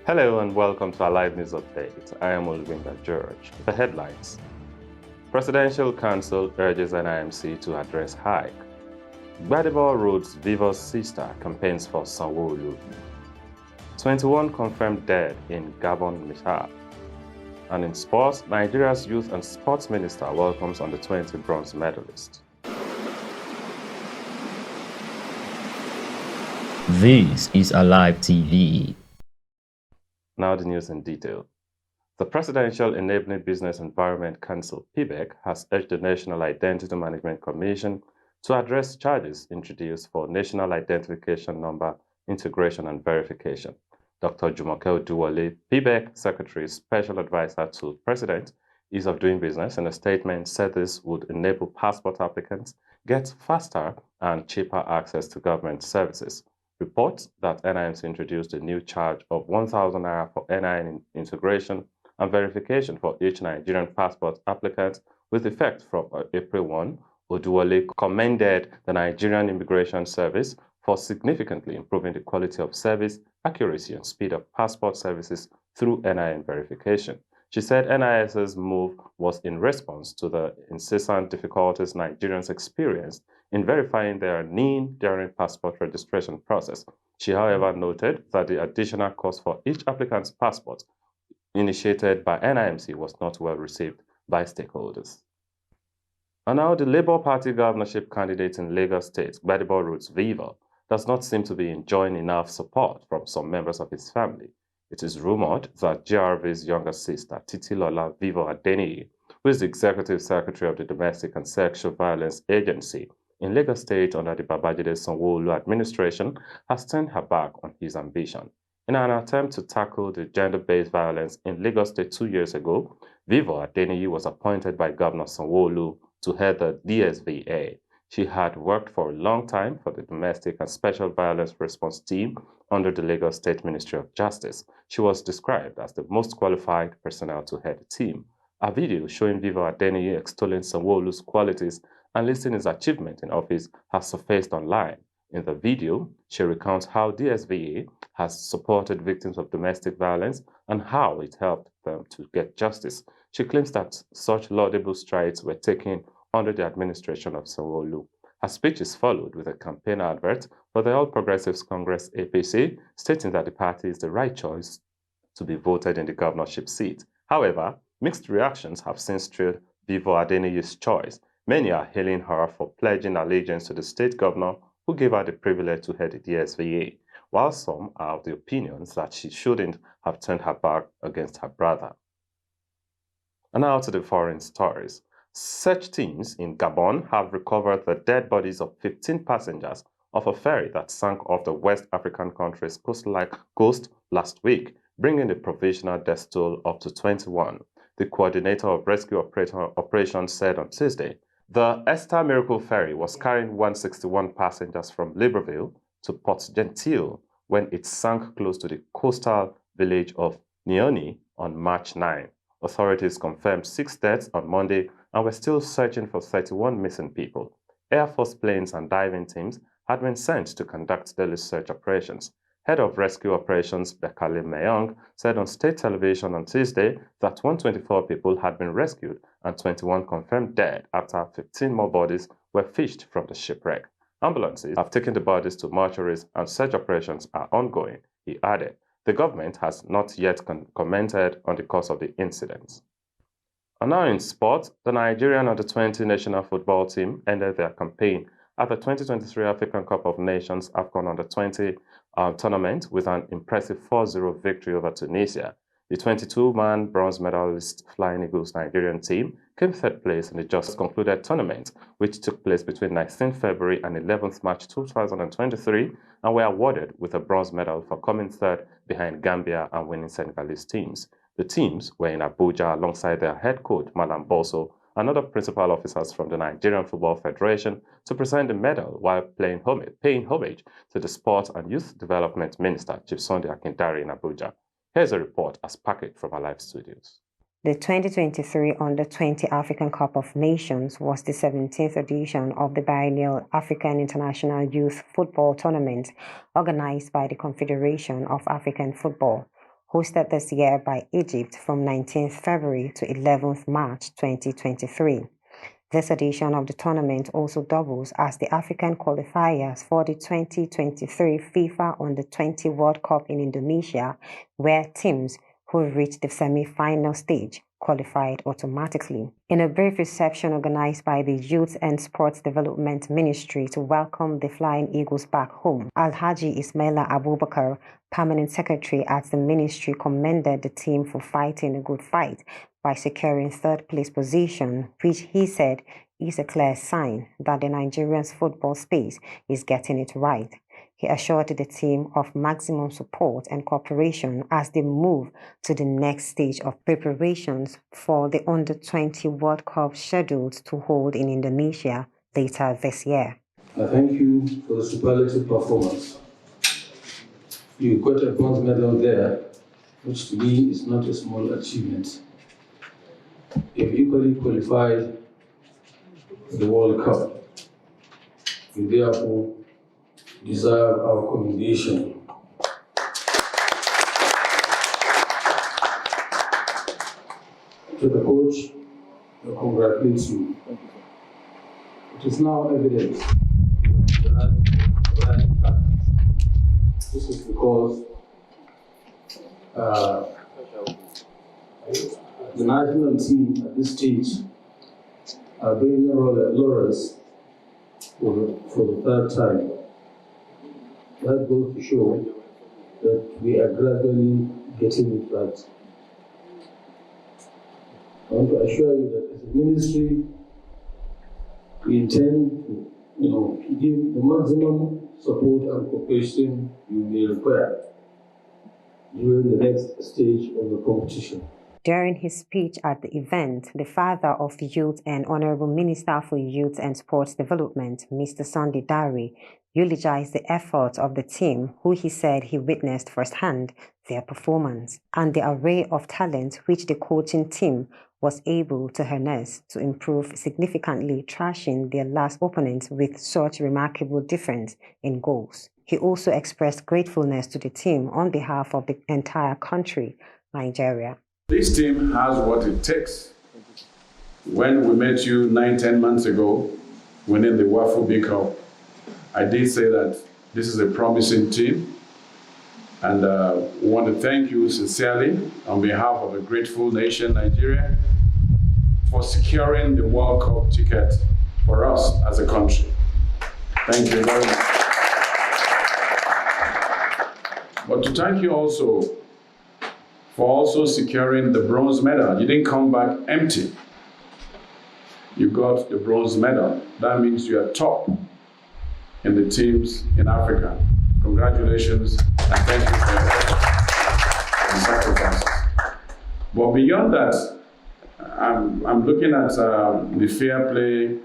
Hello and welcome to our live news update. I am Olwinga George. The headlines. Presidential Council urges NIMC to address hike. Gbadebo Rhodes-Vivour'S sister campaigns for Sanwo-Olu. 21 confirmed dead in Gabon mishap. And in sports, Nigeria's Youth and Sports Minister welcomes under 20 bronze medalists. This is Alive TV. Now the news in detail. The Presidential Enabling Business Environment Council, PBEC, has urged the National Identity Management Commission to address charges introduced for National Identification Number Integration and Verification. Dr. Jumoke Oduwole, PBEC Secretary, Special Advisor to President, Ease of Doing Business, in a statement said this would enable passport applicants get faster and cheaper access to government services. Reports that NIMC introduced a new charge of 1,000 naira for NIN integration and verification for each Nigerian passport applicant with effect from April 1. Oduwole commended the Nigerian Immigration Service for significantly improving the quality of service, accuracy, and speed of passport services through NIN verification. She said NIS's move was in response to the incessant difficulties Nigerians experienced in verifying their NIN during passport registration process. She, however, noted that the additional cost for each applicant's passport initiated by NIMC was not well received by stakeholders. And now the Labour Party governorship candidate in Lagos State, Gbadebo Rhodes-Vivour, does not seem to be enjoying enough support from some members of his family. It is rumored that GRV's younger sister, Titilola Vivour-Adeniyi, who is the Executive Secretary of the Domestic and Sexual Violence Agency in Lagos State under the Babajide Sanwo-Olu administration, has turned her back on his ambition. In an attempt to tackle the gender-based violence in Lagos State 2 years ago, Vivour-Adeniyi was appointed by Governor Sanwo-Olu to head the DSVA. She had worked for a long time for the Domestic and Special Violence Response Team under the Lagos State Ministry of Justice. She was described as the most qualified personnel to head the team. A video showing Vivour-Adeniyi extolling Sanwo-Olu's qualities and listing his achievement in office has surfaced online. In the video, she recounts how DSVA has supported victims of domestic violence and how it helped them to get justice. She claims that such laudable strides were taken under the administration of Sanwo-Olu. Her speech is followed with a campaign advert for the All Progressives Congress APC, stating that the party is the right choice to be voted in the governorship seat. However, mixed reactions have since trailed Vivour-Adeniyi's choice. Many are hailing her for pledging allegiance to the state governor who gave her the privilege to head the DSVA, while some are of the opinions that she shouldn't have turned her back against her brother. And now to the foreign stories. Search teams in Gabon have recovered the dead bodies of 15 passengers of a ferry that sank off the West African country's coast last week, bringing the provisional death toll up to 21. The coordinator of rescue operations said on Tuesday, the Esther Miracle ferry was carrying 161 passengers from Libreville to Port Gentil when it sank close to the coastal village of Nioni on March 9. Authorities confirmed 6 deaths on Monday and were still searching for 31 missing people. Air Force planes and diving teams had been sent to conduct daily search operations. Head of Rescue Operations Bekale Meyong said on state television on Tuesday that 124 people had been rescued and 21 confirmed dead after 15 more bodies were fished from the shipwreck. Ambulances have taken the bodies to mortuaries and search operations are ongoing, he added. The government has not yet commented on the cause of the incident. And now in sport, the Nigerian under-20 national football team ended their campaign at the 2023 African Cup of Nations AFCON under-20 tournament with an impressive 4-0 victory over Tunisia. The 22-man bronze medalist Flying Eagles Nigerian team came third place in the just concluded tournament, which took place between 19 February and 11th March 2023, and were awarded with a bronze medal for coming third behind Gambia and winning Senegalese teams. The teams were in Abuja alongside their head coach Malam Boso and other principal officers from the Nigerian Football Federation to present the medal while paying homage to the Sport and Youth Development Minister, Chief Sunday Akindare in Abuja. Here's a report as packaged from our live studios. The 2023 Under-20 African Cup of Nations was the 17th edition of the biennial African International Youth Football Tournament organized by the Confederation of African Football. hosted this year by Egypt from 19th February to 11th March 2023. This edition of the tournament also doubles as the African qualifiers for the 2023 FIFA Under-20 World Cup in Indonesia, where teams who reached the semi-final stage qualified automatically. In a brief reception organized by the Youth and Sports Development Ministry to welcome the Flying Eagles back home, Alhaji Ismaila Abubakar, Permanent Secretary at the ministry, commended the team for fighting a good fight by securing third-place position, which he said is a clear sign that the Nigerian football space is getting it right. He assured the team of maximum support and cooperation as they move to the next stage of preparations for the Under-20 World Cup scheduled to hold in Indonesia later this year. I thank you for the superlative performance. You got a bronze medal there, which to me is not a small achievement. You've equally qualified for the World Cup. You therefore deserve our commendation. To the coach, I congratulate you. It is now evident that this is because the national team at this stage are bringing laurels for the third time. That goes to show that we are gradually getting it right. I want to assure you that as a ministry, we intend to give the maximum support and cooperation you may require during the next stage of the competition. During his speech at the event, the father of youth and Honorable Minister for Youth and Sports Development, Mr. Sunday Dare, eulogized the efforts of the team, who he said he witnessed firsthand their performance, and the array of talent which the coaching team was able to harness to improve significantly, trashing their last opponents with such remarkable difference in goals. He also expressed gratefulness to the team on behalf of the entire country, Nigeria. This team has what it takes. When we met you 9-10 months ago, winning the Waffle Big Cup, I did say that this is a promising team, and we want to thank you sincerely on behalf of a grateful nation, Nigeria, for securing the World Cup ticket for us as a country. Thank you very much. But to thank you also for also securing the bronze medal. You didn't come back empty. You got the bronze medal. That means you are top in the teams in Africa. Congratulations, and thank you for your efforts and sacrifices. But beyond that, I'm looking at the fair play.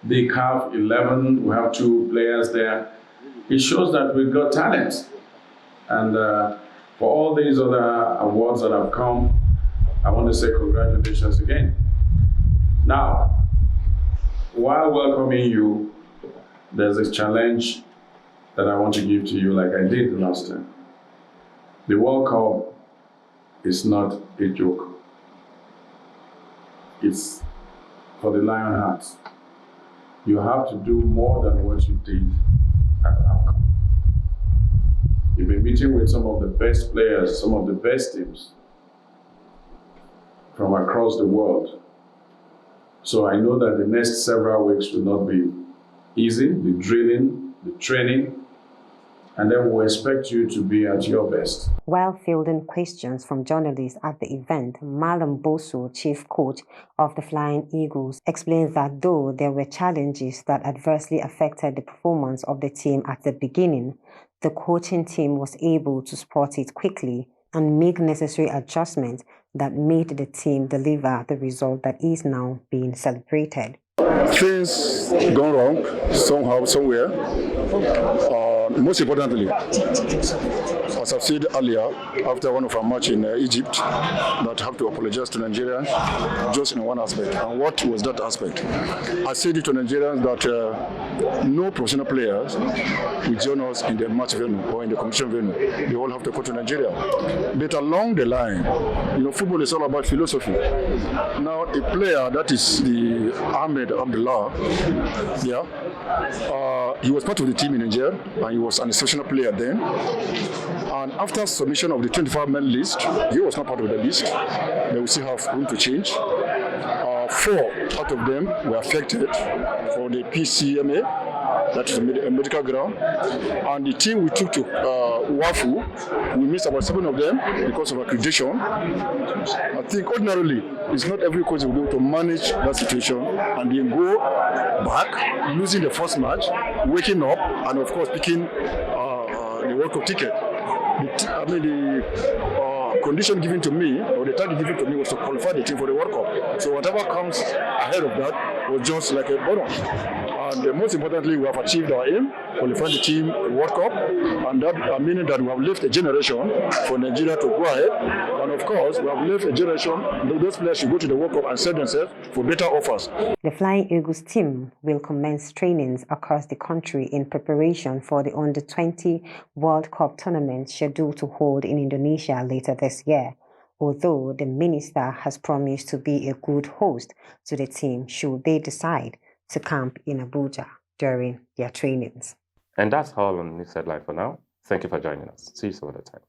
They have 11, we have 2 players there. It shows that we've got talent. And for all these other awards that have come, I want to say congratulations again. Now, while welcoming you, there's a challenge that I want to give to you like I did last time. The World Cup is not a joke. It's for the Lionhearts. You have to do more than what you did at AFCON. You've been meeting with some of the best players, some of the best teams from across the world. So I know that the next several weeks will not be easy, the drilling, the training, and then we'll expect you to be at your best. While fielding questions from journalists at the event, Malam Bosu, chief coach of the Flying Eagles, explains that though there were challenges that adversely affected the performance of the team at the beginning, the coaching team was able to spot it quickly and make necessary adjustments that made the team deliver the result that is now being celebrated. Things gone wrong somehow, somewhere. Most importantly, as I've said earlier, after one of our match in Egypt, that I have to apologize to Nigerians just in one aspect. And what was that aspect? I said it to Nigerians that no professional players will join us in the match venue or in the competition venue. They all have to go to Nigeria. But along the line, football is all about philosophy. Now, a player that is the Ahmed Abdullah, he was part of the team in Niger, and he was an exceptional player then. And after submission of the 25-man list, he was not part of the list. They will still have room to change. 4 out of them were affected for the PCMA, that is a medical ground. And the team we took to WAFU, we missed about 7 of them because of accreditation. I think ordinarily, it's not every coach will be able to manage that situation and then go back, losing the first match, waking up, and of course picking the World Cup ticket. The condition given to me, or the target given to me, was to qualify the team for the World Cup. So whatever comes ahead of that was just like a bonus. And most importantly, we have achieved our aim, qualifying the team for the World Cup, and that meaning that we have left a generation for Nigeria to go ahead. And of course, we have left a generation, those players should go to the World Cup and set themselves for better offers. The Flying Eagles team will commence trainings across the country in preparation for the Under-20 World Cup tournament scheduled to hold in Indonesia later this year, although the minister has promised to be a good host to the team should they decide to camp in Abuja during their trainings. And that's all on News Headline for now. Thank you for joining us. See you some other time.